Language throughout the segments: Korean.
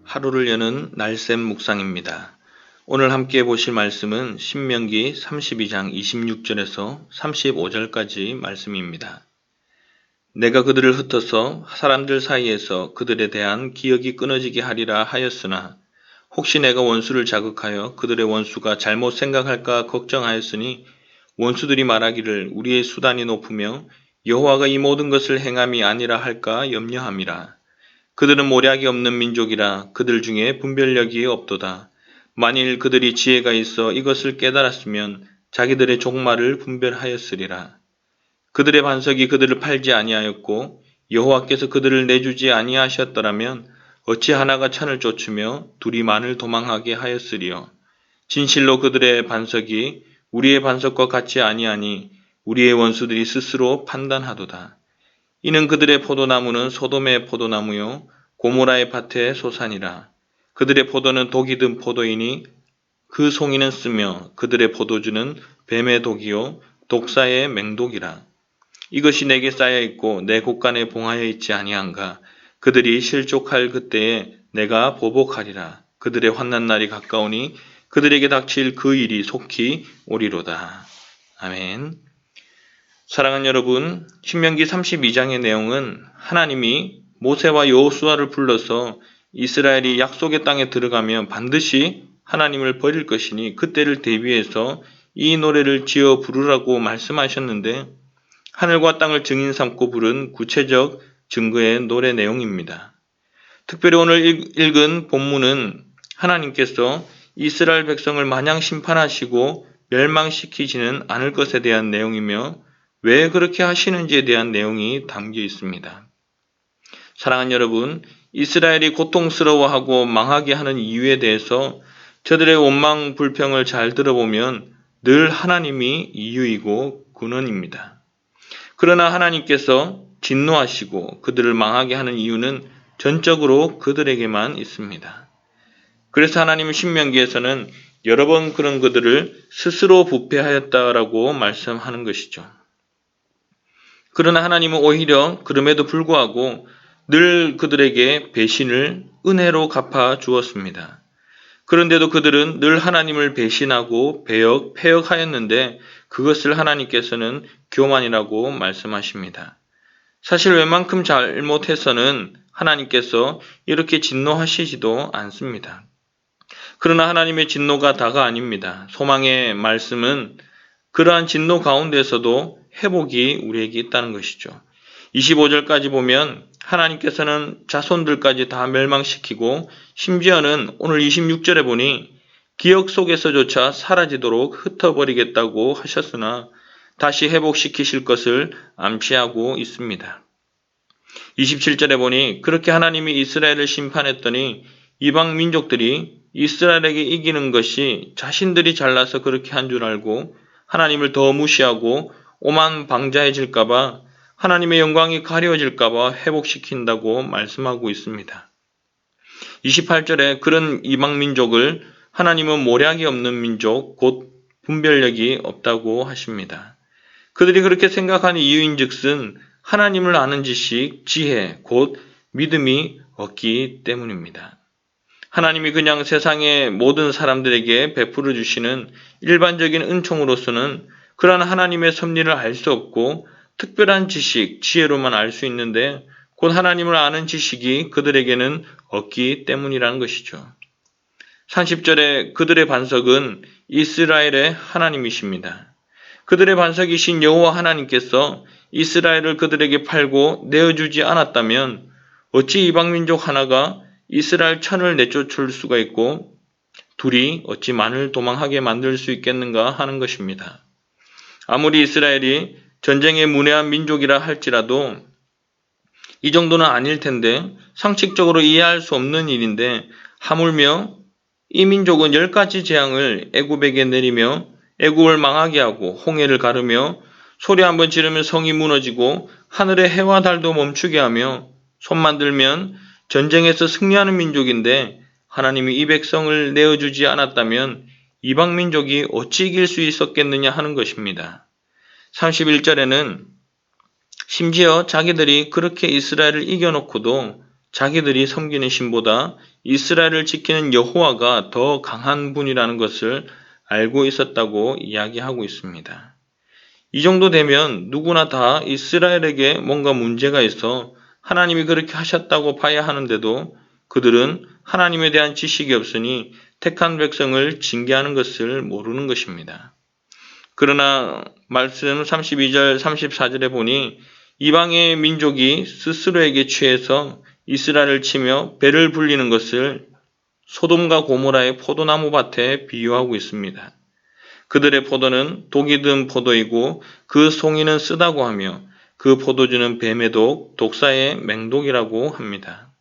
하루를 여는 날샘 묵상입니다. 오늘 함께 보실 말씀은 신명기 32장 26절에서 35절까지 말씀입니다. 내가 그들을 흩어서 사람들 사이에서 그들에 대한 기억이 끊어지게 하리라 하였으나 혹시 내가 원수를 자극하여 그들의 원수가 잘못 생각할까 걱정하였으니 원수들이 말하기를 우리의 수단이 높으며 여호와가 이 모든 것을 행함이 아니라 할까 염려함이라. 그들은 모략이 없는 민족이라 그들 중에 분별력이 없도다. 만일 그들이 지혜가 있어 이것을 깨달았으면 자기들의 종말을 분별하였으리라. 그들의 반석이 그들을 팔지 아니하였고 여호와께서 그들을 내주지 아니하셨더라면 어찌 하나가 천을 쫓으며 둘이 만을 도망하게 하였으리요. 진실로 그들의 반석이 우리의 반석과 같지 아니하니 우리의 원수들이 스스로 판단하도다. 이는 그들의 포도나무는 소돔의 포도나무요 고모라의 밭의 소산이라. 그들의 포도는 독이 든 포도이니 그 송이는 쓰며 그들의 포도주는 뱀의 독이요 독사의 맹독이라. 이것이 내게 쌓여 있고 내 곳간에 봉하여 있지 아니한가. 그들이 실족할 그때에 내가 보복하리라. 그들의 환난 날이 가까우니 그들에게 닥칠 그 일이 속히 오리로다. 아멘. 사랑하는 여러분, 신명기 32장의 내용은 하나님이 모세와 여호수아를 불러서 이스라엘이 약속의 땅에 들어가면 반드시 하나님을 버릴 것이니 그때를 대비해서 이 노래를 지어 부르라고 말씀하셨는데 하늘과 땅을 증인 삼고 부른 구체적 증거의 노래 내용입니다. 특별히 오늘 읽은 본문은 하나님께서 이스라엘 백성을 마냥 심판하시고 멸망시키지는 않을 것에 대한 내용이며 왜 그렇게 하시는지에 대한 내용이 담겨 있습니다. 사랑하는 여러분, 이스라엘이 고통스러워하고 망하게 하는 이유에 대해서 저들의 원망 불평을 잘 들어보면 늘 하나님이 이유이고 근원입니다. 그러나 하나님께서 진노하시고 그들을 망하게 하는 이유는 전적으로 그들에게만 있습니다. 그래서 하나님은 신명기에서는 여러 번 그런 그들을 스스로 부패하였다라고 말씀하는 것이죠. 그러나 하나님은 오히려 그럼에도 불구하고 늘 그들에게 배신을 은혜로 갚아 주었습니다. 그런데도 그들은 늘 하나님을 배신하고 패역하였는데 그것을 하나님께서는 교만이라고 말씀하십니다. 사실 웬만큼 잘못해서는 하나님께서 이렇게 진노하시지도 않습니다. 그러나 하나님의 진노가 다가 아닙니다. 소망의 말씀은 그러한 진노 가운데서도 회복이 우리에게 있다는 것이죠. 25절까지 보면 하나님께서는 자손들까지 다 멸망시키고 심지어는 오늘 26절에 보니 기억 속에서조차 사라지도록 흩어버리겠다고 하셨으나 다시 회복시키실 것을 암시하고 있습니다. 27절에 보니 그렇게 하나님이 이스라엘을 심판했더니 이방 민족들이 이스라엘에게 이기는 것이 자신들이 잘나서 그렇게 한 줄 알고 하나님을 더 무시하고 오만 방자해질까봐 하나님의 영광이 가려워질까봐 회복시킨다고 말씀하고 있습니다. 28절에 그런 이방 민족을 하나님은 모략이 없는 민족, 곧 분별력이 없다고 하십니다. 그들이 그렇게 생각하는 이유인즉슨 하나님을 아는 지식, 지혜, 곧 믿음이 없기 때문입니다. 하나님이 그냥 세상의 모든 사람들에게 베풀어 주시는 일반적인 은총으로서는 그러한 하나님의 섭리를 알 수 없고 특별한 지식, 지혜로만 알 수 있는데 곧 하나님을 아는 지식이 그들에게는 없기 때문이라는 것이죠. 30절에 그들의 반석은 이스라엘의 하나님이십니다. 그들의 반석이신 여호와 하나님께서 이스라엘을 그들에게 팔고 내어주지 않았다면 어찌 이방민족 하나가 이스라엘 천을 내쫓을 수가 있고 둘이 어찌 만을 도망하게 만들 수 있겠는가 하는 것입니다. 아무리 이스라엘이 전쟁에 문외한 민족이라 할지라도 이 정도는 아닐 텐데 상식적으로 이해할 수 없는 일인데 하물며 이 민족은 10가지 재앙을 애굽에게 내리며 애굽을 망하게 하고 홍해를 가르며 소리 한번 지르면 성이 무너지고 하늘의 해와 달도 멈추게 하며 손만 들면 전쟁에서 승리하는 민족인데 하나님이 이 백성을 내어주지 않았다면 이방 민족이 어찌 이길 수 있었겠느냐 하는 것입니다. 31절에는 심지어 자기들이 그렇게 이스라엘을 이겨놓고도 자기들이 섬기는 신보다 이스라엘을 지키는 여호와가 더 강한 분이라는 것을 알고 있었다고 이야기하고 있습니다. 이 정도 되면 누구나 다 이스라엘에게 뭔가 문제가 있어 하나님이 그렇게 하셨다고 봐야 하는데도 그들은 하나님에 대한 지식이 없으니 택한 백성을 징계하는 것을 모르는 것입니다. 그러나 말씀 32절 34절에 보니 이방의 민족이 스스로에게 취해서 이스라엘을 치며 배를 불리는 것을 소돔과 고모라의 포도나무 밭에 비유하고 있습니다. 그들의 포도는 독이 든 포도이고 그 송이는 쓰다고 하며 그 포도주는 뱀의 독, 독사의 맹독이라고 합니다.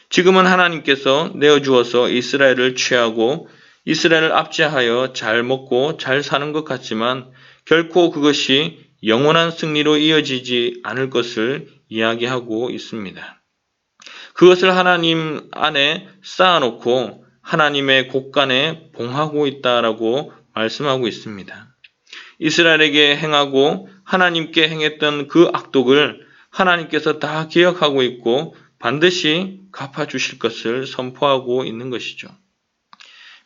지금은 하나님께서 내어주어서 이스라엘을 취하고 이스라엘을 압제하여 잘 먹고 잘 사는 것 같지만 결코 그것이 영원한 승리로 이어지지 않을 것을 이야기하고 있습니다. 그것을 하나님 안에 쌓아놓고 하나님의 곳간에 봉하고 있다라고 말씀하고 있습니다. 이스라엘에게 행하고 하나님께 행했던 그 악독을 하나님께서 다 기억하고 있고 반드시 갚아주실 것을 선포하고 있는 것이죠.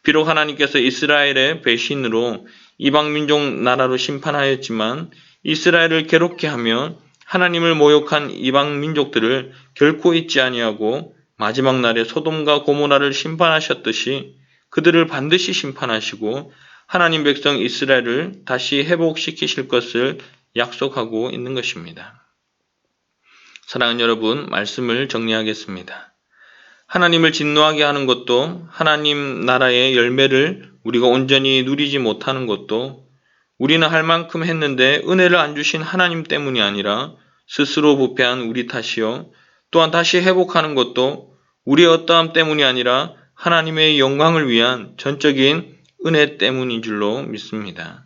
비록 하나님께서 이스라엘의 배신으로 이방민족 나라로 심판하였지만 이스라엘을 괴롭게 하며 하나님을 모욕한 이방민족들을 결코 잊지 아니하고 마지막 날에 소돔과 고모라를 심판하셨듯이 그들을 반드시 심판하시고 하나님 백성 이스라엘을 다시 회복시키실 것을 약속하고 있는 것입니다. 사랑하는 여러분, 말씀을 정리하겠습니다. 하나님을 진노하게 하는 것도 하나님 나라의 열매를 우리가 온전히 누리지 못하는 것도 우리는 할 만큼 했는데 은혜를 안 주신 하나님 때문이 아니라 스스로 부패한 우리 탓이요. 또한 다시 회복하는 것도 우리의 어떠함 때문이 아니라 하나님의 영광을 위한 전적인 은혜 때문인 줄로 믿습니다.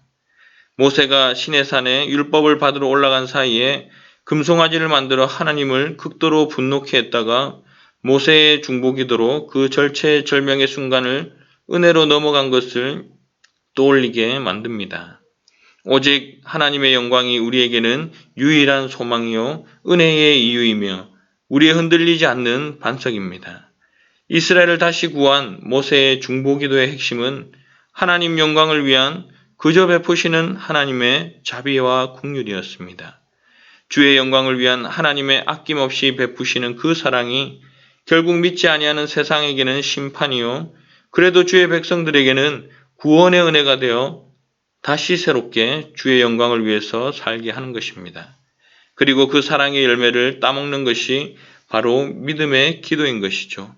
모세가 시내산에 율법을 받으러 올라간 사이에 금송아지를 만들어 하나님을 극도로 분노케 했다가 모세의 중보기도로 그 절체절명의 순간을 은혜로 넘어간 것을 떠올리게 만듭니다. 오직 하나님의 영광이 우리에게는 유일한 소망이요 은혜의 이유이며 우리의 흔들리지 않는 반석입니다. 이스라엘을 다시 구한 모세의 중보기도의 핵심은 하나님 영광을 위한 그저 베푸시는 하나님의 자비와 긍휼이었습니다. 주의 영광을 위한 하나님의 아낌없이 베푸시는 그 사랑이 결국 믿지 아니하는 세상에게는 심판이요 그래도 주의 백성들에게는 구원의 은혜가 되어 다시 새롭게 주의 영광을 위해서 살게 하는 것입니다. 그리고 그 사랑의 열매를 따먹는 것이 바로 믿음의 기도인 것이죠.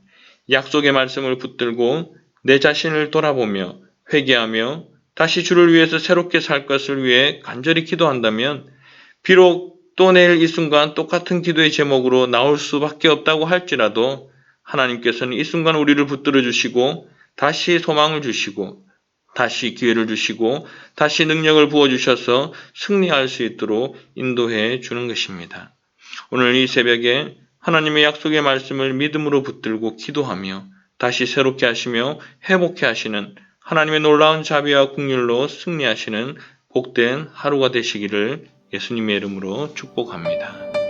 약속의 말씀을 붙들고 내 자신을 돌아보며 회개하며 다시 주를 위해서 새롭게 살 것을 위해 간절히 기도한다면 비록 또 내일 이 순간 똑같은 기도의 제목으로 나올 수밖에 없다고 할지라도 하나님께서는 이 순간 우리를 붙들어 주시고 다시 소망을 주시고 다시 기회를 주시고 다시 능력을 부어주셔서 승리할 수 있도록 인도해 주는 것입니다. 오늘 이 새벽에 하나님의 약속의 말씀을 믿음으로 붙들고 기도하며 다시 새롭게 하시며 회복케 하시는 하나님의 놀라운 자비와 긍휼로 승리하시는 복된 하루가 되시기를 예수님의 이름으로 축복합니다.